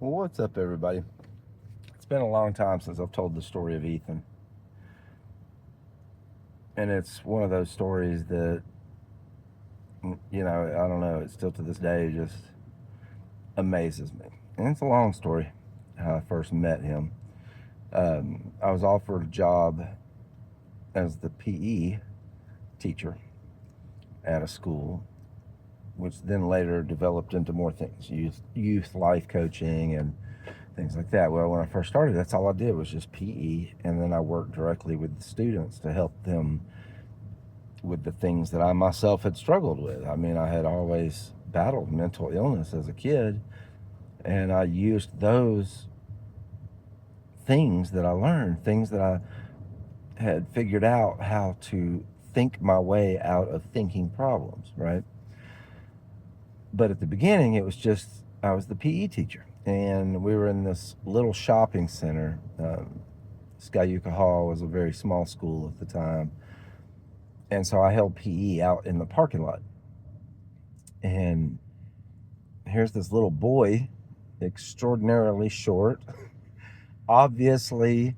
Well, what's up, everybody? It's been a long time since I've told the story of Ethan, and it's one of those stories that, I don't know, it still to this day just amazes me. And it's a long story how I first met him. I was offered a job as the PE teacher at a school, which then later developed into more things, youth life coaching and things like that. Well, when I first started, that's all I did was just PE, and then I worked directly with the students to help them with the things that I myself had struggled with. I mean, I had always battled mental illness as a kid, and I used those things that I learned, things that I had figured out how to think my way out of thinking problems, right? But at the beginning, it was just I was the PE teacher, and we were in this little shopping center. Skyuka Hall was a very small school at the time, and so I held PE out in the parking lot. And here's this little boy, extraordinarily short, obviously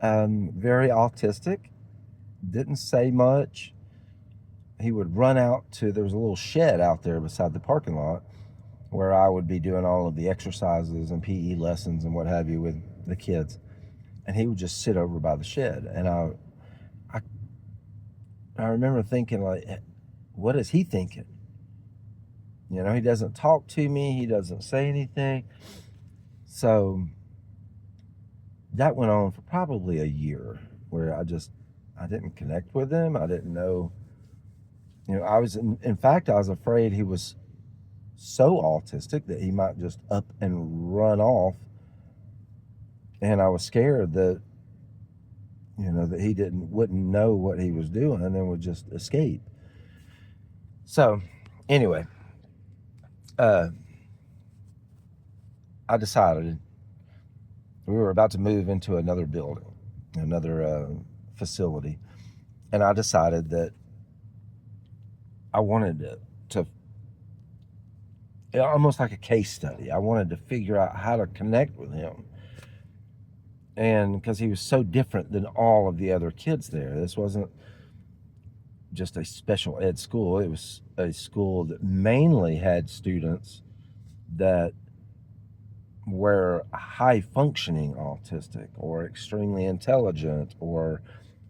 very autistic, didn't say much. He would run out to, there was a little shed out there beside the parking lot where I would be doing all of the exercises and PE lessons and what have you with the kids. And he would just sit over by the shed. And I, I remember thinking, like, what is he thinking? You know, he doesn't talk to me, he doesn't say anything. So that went on for probably a year where I didn't connect with him. I didn't know, I was in fact, I was afraid he was so autistic that he might just up and run off. And I was scared that, that he wouldn't know what he was doing and then would just escape. So anyway, uh, I decided we were about to move into another building, another facility. And I decided that I wanted to almost like a case study. I wanted to figure out how to connect with him. And because he was so different than all of the other kids there, this wasn't just a special ed school, it was a school that mainly had students that were high functioning autistic or extremely intelligent or,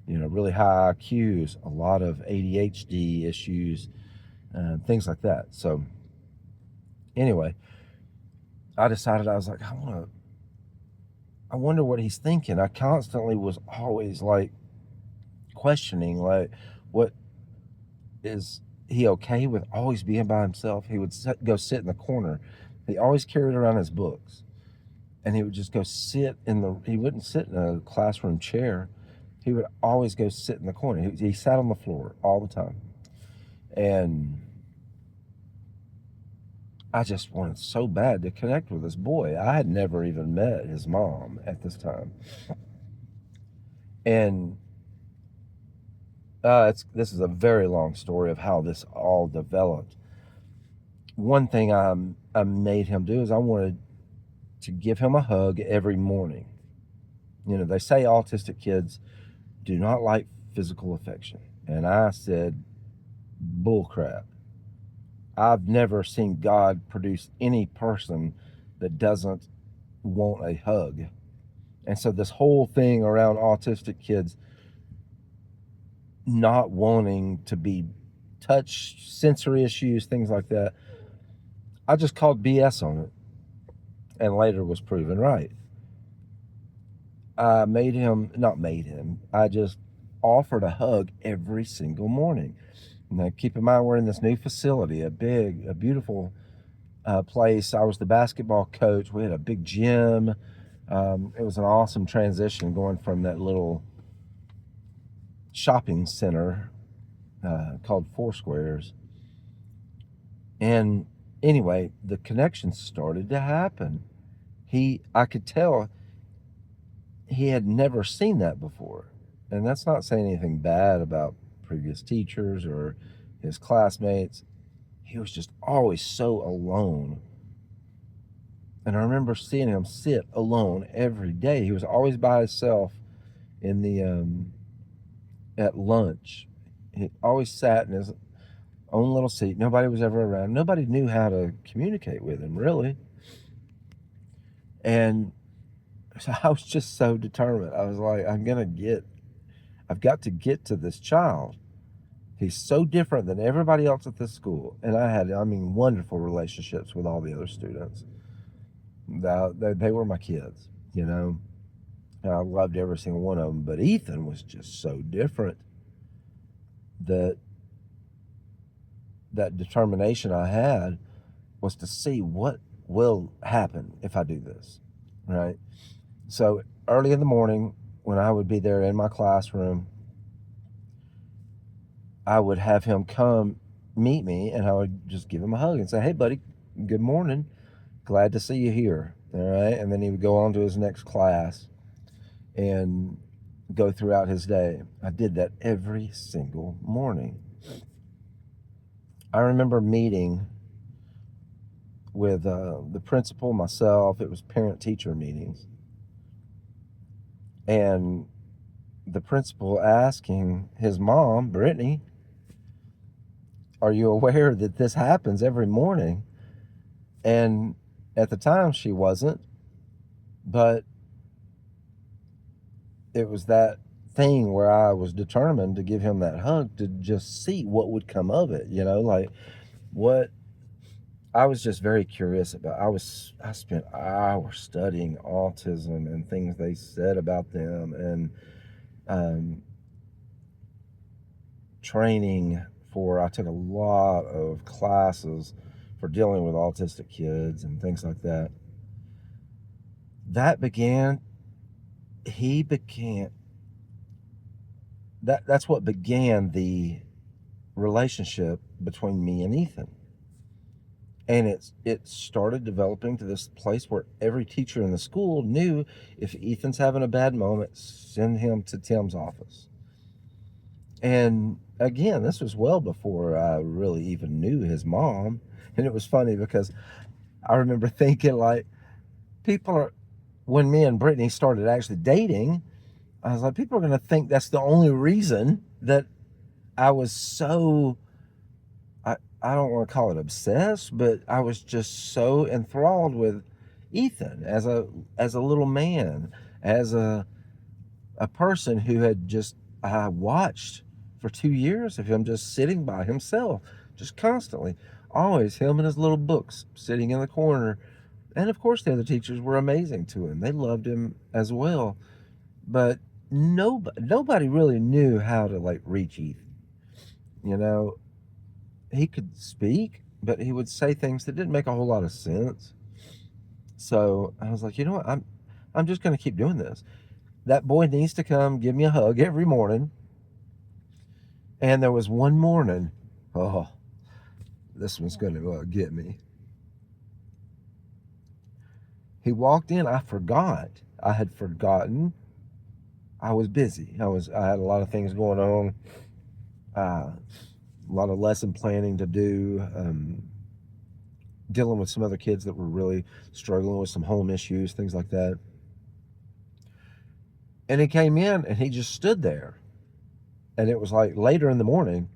really high IQs, a lot of ADHD issues, things like that. So, anyway, I decided I was like, I wonder what he's thinking. I constantly was always like questioning, like, what is he okay with always being by himself? He would go sit in the corner. He always carried around his books, and he would just go sit he wouldn't sit in a classroom chair. He would always go sit in the corner. He sat on the floor all the time. And I just wanted so bad to connect with this boy. I had never even met his mom at this time. And this is a very long story of how this all developed. One thing I made him do is I wanted to give him a hug every morning. They say autistic kids do not like physical affection. And I said, bullcrap. I've never seen God produce any person that doesn't want a hug. And so this whole thing around autistic kids not wanting to be touched, sensory issues, things like that, I just called BS on it and later was proven right. I just offered a hug every single morning. Now, keep in mind, we're in this new facility, a beautiful place. I was the basketball coach. We had a big gym. It was an awesome transition going from that little shopping center called Four Squares. And anyway, the connections started to happen. I could tell he had never seen that before. And that's not saying anything bad about previous teachers or his classmates. He was just always so alone. And I remember seeing him sit alone every day. He was always by himself in the at lunch. He always sat in his own little seat. Nobody was ever around. Nobody knew how to communicate with him, really. And so I was just so determined. I was like, I've got to get to this child. He's so different than everybody else at this school. And I mean, wonderful relationships with all the other students. They were my kids, you know. And I loved every single one of them. But Ethan was just so different that that determination I had was to see what will happen if I do this, right? So early in the morning, when I would be there in my classroom, I would have him come meet me, and I would just give him a hug and say, "Hey, buddy, good morning. Glad to see you here." All right. And then he would go on to his next class and go throughout his day. I did that every single morning. I remember meeting with the principal, myself. It was parent-teacher meetings. And the principal asking his mom, Brittany, "Are you aware that this happens every morning?" And at the time, she wasn't. But it was that thing where I was determined to give him that hug to just see what would come of it, you know, like what I was just very curious about. I spent hours studying autism and things they said about them, and um, training for. I took a lot of classes for dealing with autistic kids and things like that. That began. He began. That's what began the relationship between me and Ethan. And it started developing to this place where every teacher in the school knew if Ethan's having a bad moment, send him to Tim's office. And again, this was well before I really even knew his mom. And it was funny because I remember thinking, like, people are, when me and Brittany started actually dating, I was like, people are going to think that's the only reason that I was so, I don't want to call it obsessed, but I was just so enthralled with Ethan as a little man, as a person who had just I watched for 2 years of him just sitting by himself, just constantly, always him and his little books sitting in the corner. And of course, the other teachers were amazing to him; they loved him as well. But nobody really knew how to like reach Ethan. You know, he could speak, but he would say things that didn't make a whole lot of sense. So I was like, you know what? I'm just going to keep doing this. That boy needs to come give me a hug every morning. And there was one morning, oh, this one's going to get me. He walked in. I forgot. I had forgotten. I was busy. I had a lot of things going on. A lot of lesson planning to do. Dealing with some other kids that were really struggling with some home issues, things like that. And he came in and he just stood there. And it was like later in the morning.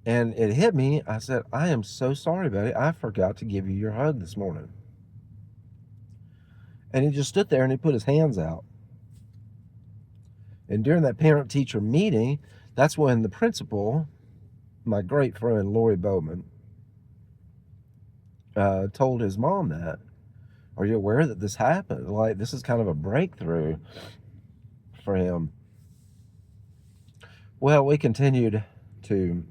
And it hit me. I said, "I am so sorry, buddy. I forgot to give you your hug this morning." And he just stood there and he put his hands out. And during that parent teacher meeting, that's when the principal, my great friend Lori Bowman, told his mom that. "Are you aware that this happened? Like, this is kind of a breakthrough for him." Well, we continued to,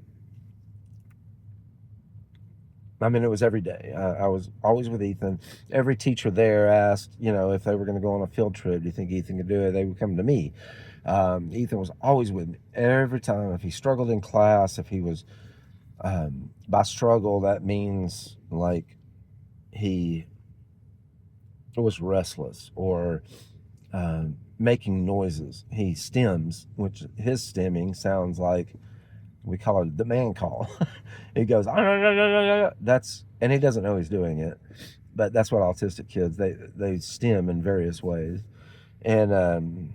I mean, it was every day. I was always with Ethan. Every teacher there asked, you know, if they were going to go on a field trip, "Do you think Ethan could do it?" They would come to me. Ethan was always with me every time. If he struggled in class, if he was, by struggle, that means like he was restless or making noises. He stems, which his stemming sounds like, we call it the man call. He goes, "Ah, ah, ah, ah, ah, ah." That's, and he doesn't know he's doing it. but that's what autistic kids, they stem in various ways. And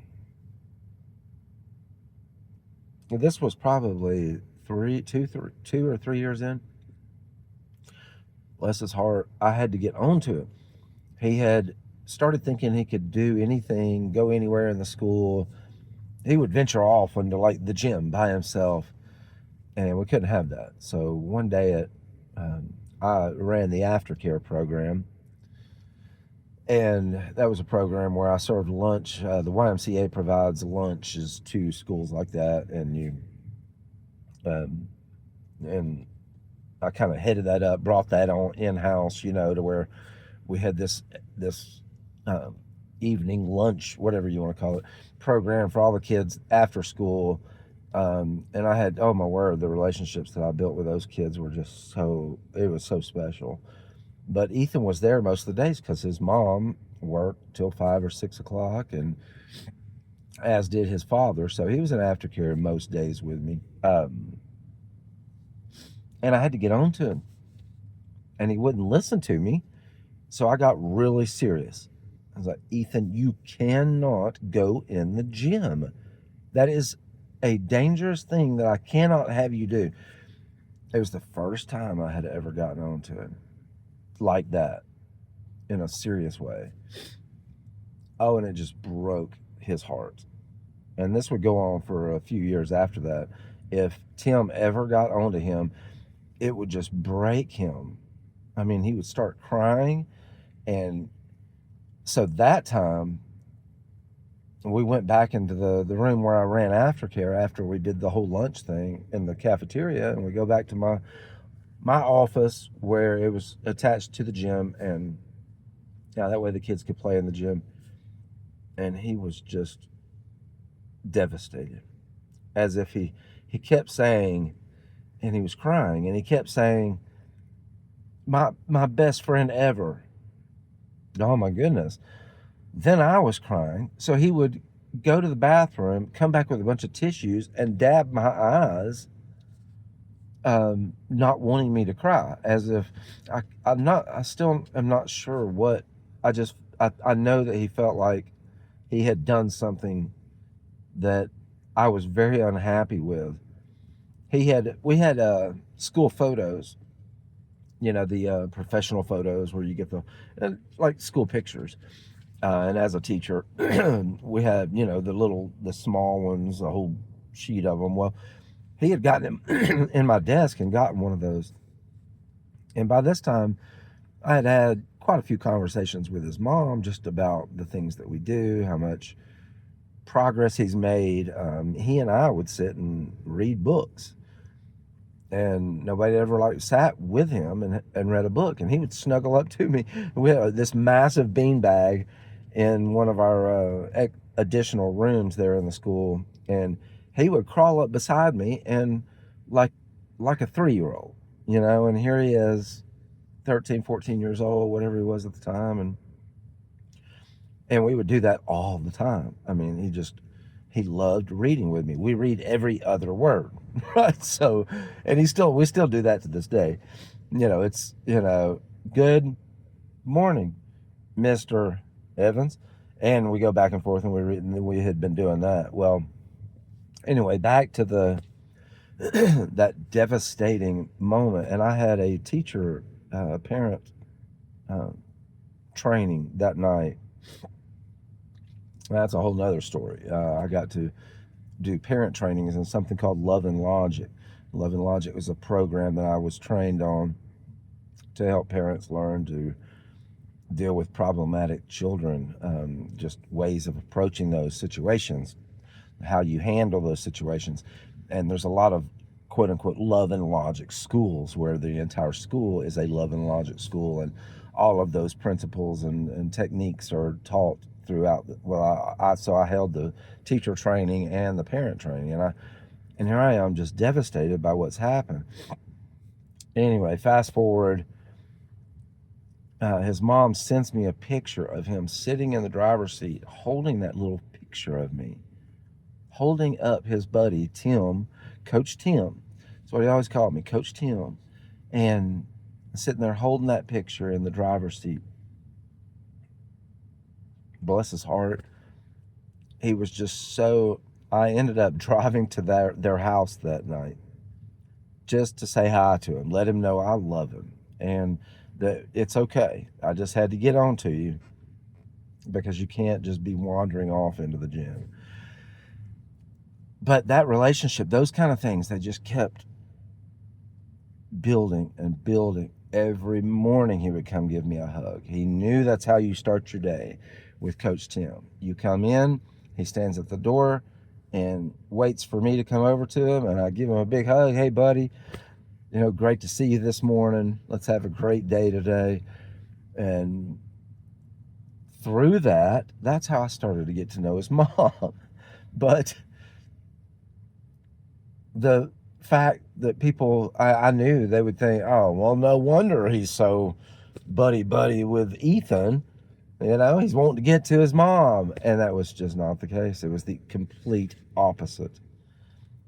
this was probably 2 or 3 years in. Bless his heart, I had to get onto it. He had started thinking he could do anything, go anywhere in the school. He would venture off into like the gym by himself, and we couldn't have that. So one day I ran the aftercare program, and that was a program where I served lunch. The YMCA provides lunches to schools like that, um, and I kind of headed that up, brought that on in house, to where we had this um, evening lunch, whatever you want to call it, program for all the kids after school. And I had, oh my word, the relationships that I built with those kids were just it was so special. But Ethan was there most of the days because his mom worked till 5 or 6 o'clock, and as did his father. So he was in aftercare most days with me. And I had to get on to him, and he wouldn't listen to me. So I got really serious. I was like, Ethan, you cannot go in the gym. That is a dangerous thing that I cannot have you do. It was the first time I had ever gotten onto it like that in a serious way. Oh, and it just broke his heart. And this would go on for a few years after that. If Tim ever got onto him, it would just break him. I mean, he would start crying. And so that time, we went back into the room where I ran aftercare after we did the whole lunch thing in the cafeteria, and we go back to my office where it was attached to the gym, and that way the kids could play in the gym. And he was just devastated, as if he kept saying, and he was crying, and he kept saying, my best friend ever. Oh my goodness. Then I was crying, so he would go to the bathroom, come back with a bunch of tissues, and dab my eyes, not wanting me to cry, as if I still am not sure what. I know that he felt like he had done something that I was very unhappy with. We had school photos, the professional photos where you get like school pictures. And as a teacher, we had, the small ones, a whole sheet of them. Well, he had gotten them in my desk and gotten one of those. And by this time, I had had quite a few conversations with his mom just about the things that we do, how much progress he's made. He and I would sit and read books, and nobody ever sat with him and read a book, and he would snuggle up to me. We had this massive beanbag in one of our additional rooms there in the school, and he would crawl up beside me and like a 3-year-old, and here he is, 13, 14 years old, whatever he was at the time, and we would do that all the time. I mean, he loved reading with me. We read every other word, right? So, and we still do that to this day. It's, good morning, Mr. Evans. And we go back and forth, and we had been doing that. Well, anyway, back to that devastating moment. And I had a teacher, parent training that night. That's a whole nother story. I got to do parent trainings in something called Love and Logic. Love and Logic was a program that I was trained on to help parents learn to deal with problematic children, just ways of approaching those situations, how you handle those situations. And there's a lot of quote unquote love and logic schools where the entire school is a love and logic school, and all of those principles and techniques are taught throughout. So I held the teacher training and the parent training, and here I am just devastated by what's happened. Anyway, fast forward. His mom sends me a picture of him sitting in the driver's seat holding that little picture of me, holding up his buddy Tim, Coach Tim. That's what he always called me, Coach Tim. And sitting there holding that picture in the driver's seat. Bless his heart. He was just so. I ended up driving to their house that night just to say hi to him, let him know I love him, and that it's okay. I just had to get on to you because you can't just be wandering off into the gym. But that relationship, those kind of things, they just kept building and building. Every morning he would come give me a hug. He knew that's how you start your day with Coach Tim. You come in, he stands at the door and waits for me to come over to him, and I give him a big hug. Hey, buddy, great to see you this morning. Let's have a great day today. And through that, that's how I started to get to know his mom. But the fact that people, I knew they would think, oh, well, no wonder he's so buddy with Ethan. He's wanting to get to his mom. And that was just not the case. It was the complete opposite.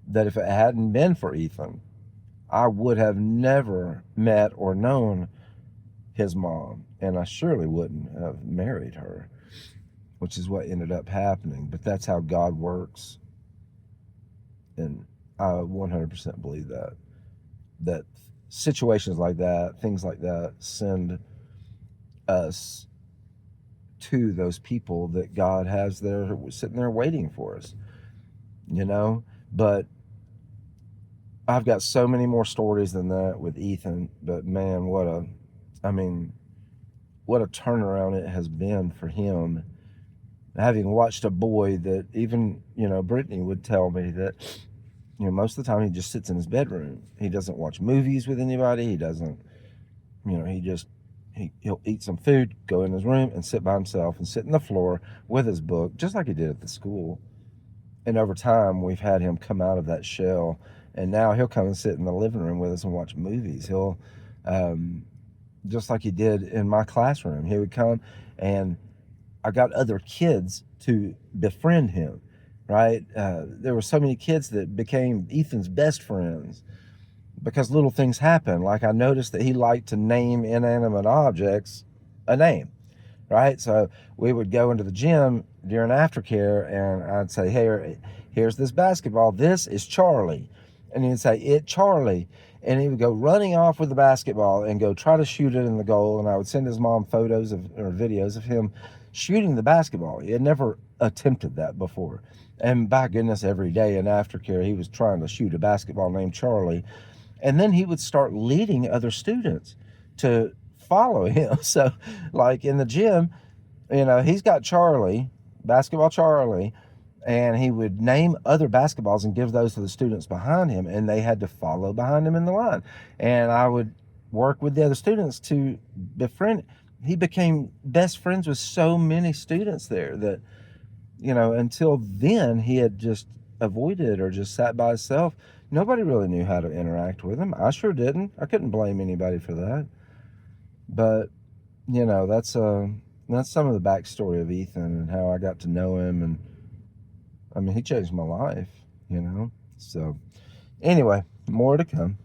That if it hadn't been for Ethan, I would have never met or known his mom. And I surely wouldn't have married her, which is what ended up happening. But that's how God works. And I 100% believe that situations like that, things like that, send us to those people that God has there sitting there waiting for us, but I've got so many more stories than that with Ethan. But man, what a turnaround it has been for him. Having watched a boy that even, Brittany would tell me that, most of the time he just sits in his bedroom. He doesn't watch movies with anybody. He doesn't, he'll eat some food, go in his room and sit by himself and sit on the floor with his book, just like he did at the school. And over time, we've had him come out of that shell, and now he'll come and sit in the living room with us and watch movies. He'll, just like he did in my classroom, he would come, and I got other kids to befriend him, right? There were so many kids that became Ethan's best friends because little things happen. Like I noticed that he liked to name inanimate objects a name, right? So we would go into the gym during aftercare, and I'd say, hey, here's this basketball. This is Charlie. And he'd say, it Charlie. And he would go running off with the basketball and go try to shoot it in the goal. And I would send his mom photos or videos of him shooting the basketball. He had never attempted that before. And by goodness, every day in aftercare, he was trying to shoot a basketball named Charlie. And then he would start leading other students to follow him. So like in the gym, he's got Charlie, basketball Charlie, and he would name other basketballs and give those to the students behind him, and they had to follow behind him in the line. And I would work with the other students to befriend. He became best friends with so many students there that, until then he had just avoided or just sat by himself. Nobody really knew how to interact with him. I sure didn't. I couldn't blame anybody for that. But, that's some of the backstory of Ethan and how I got to know him. And he changed my life, So anyway, more to come.